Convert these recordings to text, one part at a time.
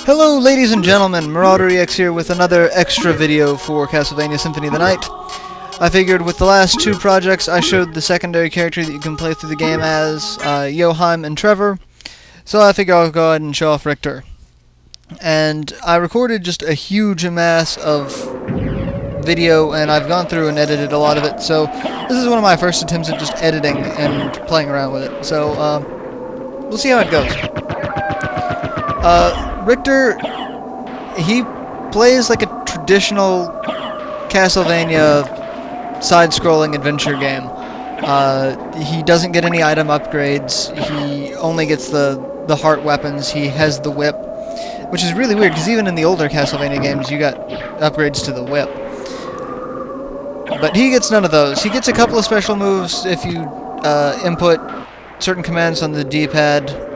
Hello ladies and gentlemen, MarauderEX here with another extra video for Castlevania Symphony of the Night. I figured with the last two projects I showed the secondary character that you can play through the game as, Johann and Trevor, so I figure I'll go ahead and show off Richter. And I recorded just a huge mass of video, and I've gone through and edited a lot of it, so this is one of my first attempts at just editing and playing around with it, so we'll see how it goes. Richter, he plays like a traditional Castlevania side-scrolling adventure game. He doesn't get any item upgrades, he only gets the heart weapons, he has the whip, which is really weird, because even in the older Castlevania games you got upgrades to the whip. But he gets none of those. He gets a couple of special moves if you input certain commands on the D-pad,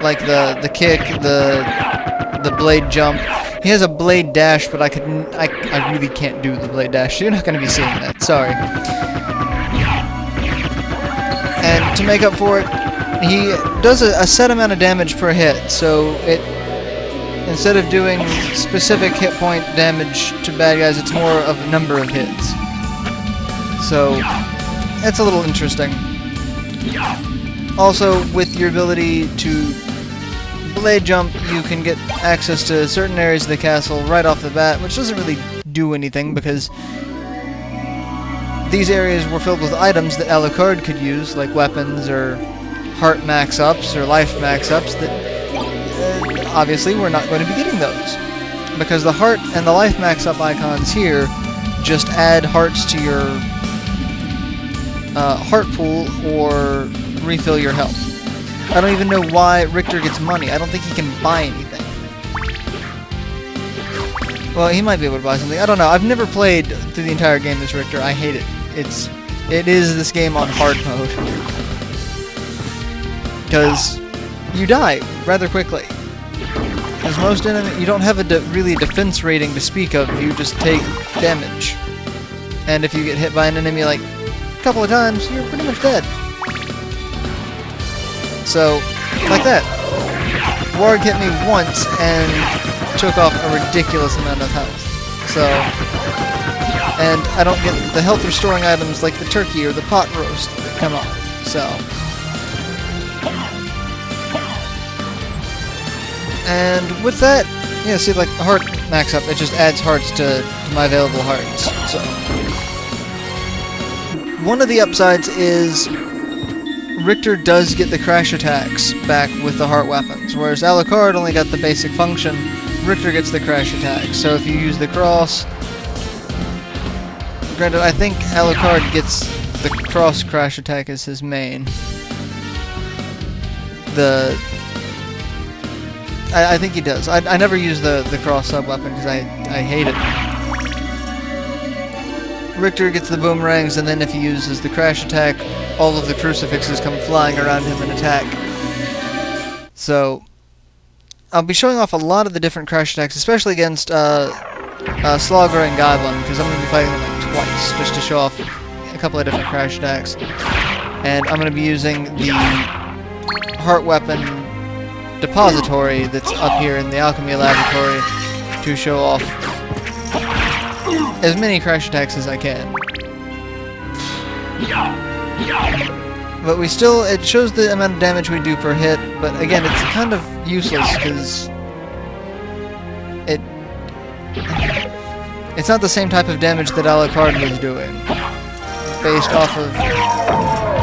like the kick, the blade jump. He has a blade dash, but I really can't do the blade dash. You're not going to be seeing that. Sorry. And to make up for it, he does a set amount of damage per hit. So instead of doing specific hit point damage to bad guys, it's more of a number of hits. So that's a little interesting. Also, with your ability to blade jump, you can get access to certain areas of the castle right off the bat, which doesn't really do anything because these areas were filled with items that Alucard could use, like weapons or heart max-ups or life max-ups, that obviously we're not going to be getting those. Because the heart and the life max-up icons here just add hearts to your heart pool or refill your health. I don't even know why Richter gets money. I don't think he can buy anything. Well, he might be able to buy something. I don't know. I've never played through the entire game as Richter. I hate it. It is this game on hard mode. Because you die rather quickly. As most enemies, you don't have really a defense rating to speak of. You just take damage. And if you get hit by an enemy like a couple of times, you're pretty much dead. So, like that. Warg hit me once and took off a ridiculous amount of health. So, and I don't get the health restoring items like the turkey or the pot roast that come off. So, and with that, yeah, see, like the heart max up, it just adds hearts to my available hearts. So, one of the upsides is Richter does get the crash attacks back with the heart weapons, whereas Alucard only got the basic function. Richter gets the crash attacks. So if you use the cross, granted, I think Alucard gets the cross crash attack as his main. I think he does. I never use the cross sub weapon because I hate it. Richter gets the boomerangs, and then if he uses the crash attack, all of the crucifixes come flying around him and attack. So, I'll be showing off a lot of the different crash attacks, especially against Slogger and Goblin, because I'm going to be fighting them like twice, just to show off a couple of different crash attacks. And I'm going to be using the heart weapon depository that's up here in the alchemy laboratory to show off as many crash attacks as I can. But it shows the amount of damage we do per hit, but again, it's kind of useless because it's not the same type of damage that Alucard was doing, based off of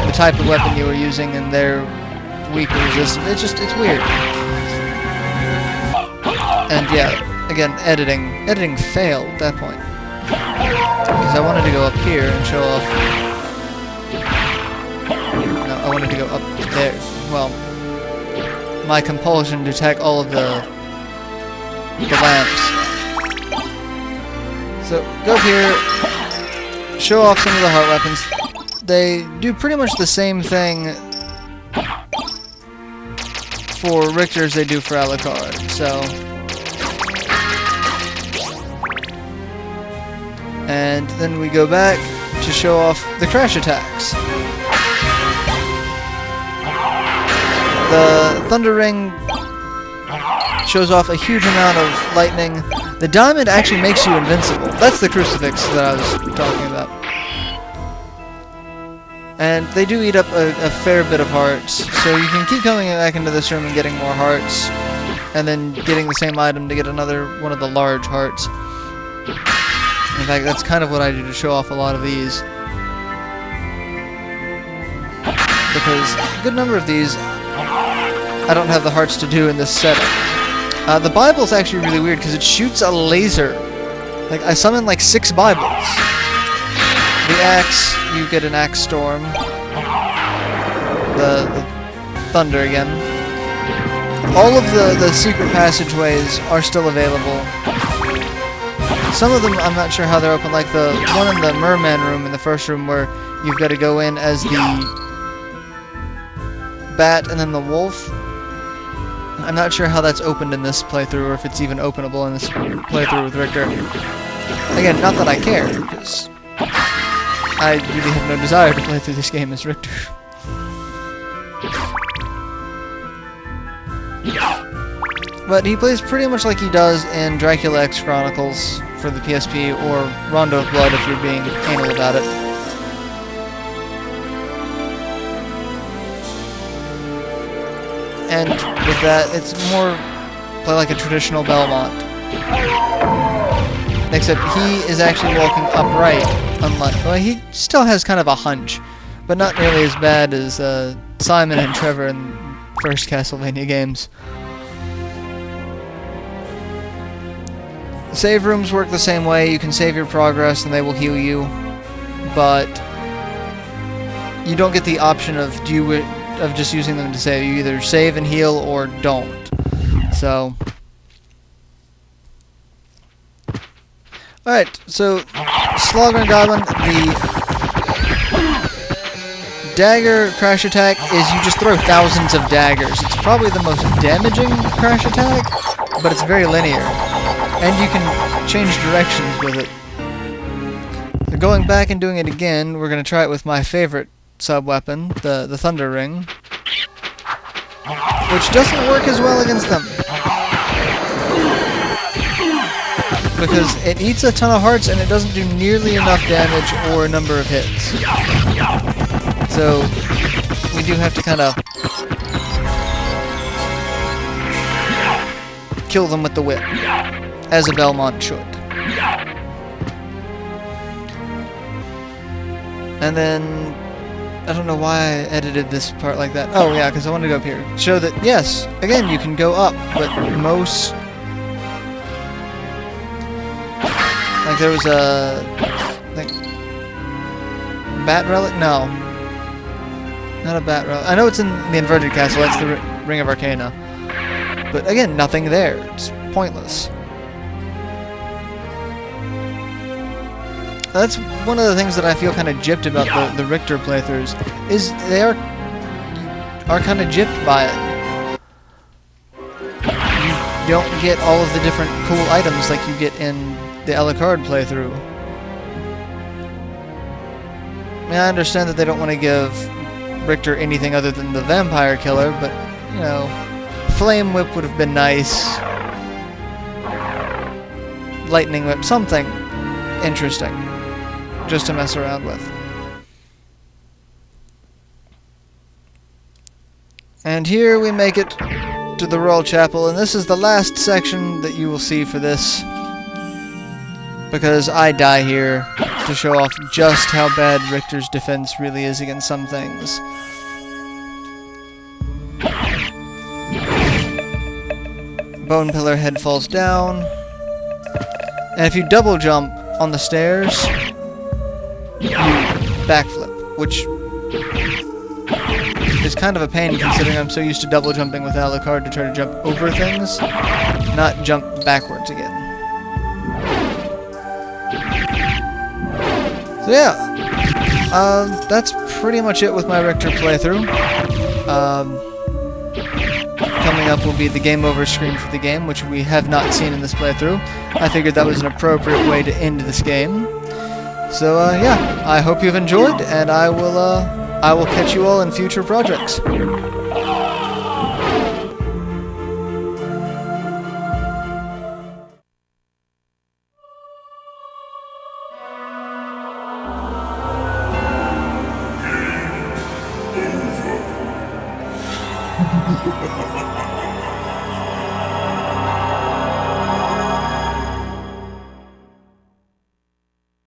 the type of weapon you were using and their weaker resistance. It's weird. And yeah, again, editing failed at that point. Because I wanted to go up here and show off. No, I wanted to go up there. Well, my compulsion to attack all of the lamps. So, go up here, show off some of the heart weapons. They do pretty much the same thing for Richter as they do for Alucard. So, and then we go back to show off the crash attacks. The Thunder Ring shows off a huge amount of lightning. The diamond actually makes you invincible. That's the crucifix that I was talking about. And they do eat up a fair bit of hearts, so you can keep coming back into this room and getting more hearts, and then getting the same item to get another one of the large hearts. In fact, that's kind of what I do to show off a lot of these. Because a good number of these, I don't have the hearts to do in this setup. The Bible's actually really weird because it shoots a laser. Like, I summon like 6 Bibles. The axe, you get an axe storm. The thunder again. All of the secret passageways are still available. Some of them I'm not sure how they're open, like the one in the merman room in the first room where you've got to go in as the bat and then the wolf. I'm not sure how that's opened in this playthrough or if it's even openable in this playthrough with Richter. Again, not that I care, because I really have no desire to play through this game as Richter. But he plays pretty much like he does in Dracula X Chronicles for the PSP, or Rondo of Blood if you're being anal about it. And with that, it's more play like a traditional Bellmont. Except he is actually walking upright, unlike... Well, he still has kind of a hunch, but not nearly as bad as Simon and Trevor in first Castlevania games. Save rooms work the same way. You can save your progress and they will heal you, but you don't get the option of just using them to save. You either save and heal or don't. So, alright, so Slogger and Goblin, the dagger crash attack is you just throw thousands of daggers. It's probably the most damaging crash attack, but it's very linear. And you can change directions with it. So going back and doing it again, we're going to try it with my favorite sub-weapon, the Thunder Ring, which doesn't work as well against them. Because it eats a ton of hearts and it doesn't do nearly enough damage or a number of hits. So we do have to kind of kill them with the whip, as a Bellmont should. And then, I don't know why I edited this part like that. Oh yeah, because I wanted to go up here. Show that, yes, again, you can go up, but most... Like there was a... like, bat relic? No. Not a bat relic. I know it's in the Inverted Castle, that's the Ring of Arcana. But again, nothing there. It's pointless. That's one of the things that I feel kind of gypped about the Richter playthroughs, is they are kind of gypped by it. You don't get all of the different cool items like you get in the Alucard playthrough. I mean, I understand that they don't want to give Richter anything other than the Vampire Killer, but, you know, Flame Whip would have been nice. Lightning Whip, something interesting, just to mess around with. And here we make it to the Royal Chapel, and this is the last section that you will see for this, because I die here to show off just how bad Richter's defense really is against some things. Bone Pillar head falls down, and if you double jump on the stairs, you backflip, which is kind of a pain considering I'm so used to double jumping with Alucard to try to jump over things, not jump backwards again. So yeah, that's pretty much it with my Richter playthrough. Coming up will be the game over screen for the game, which we have not seen in this playthrough. I figured that was an appropriate way to end this game. So yeah, I hope you've enjoyed, and I will catch you all in future projects. over.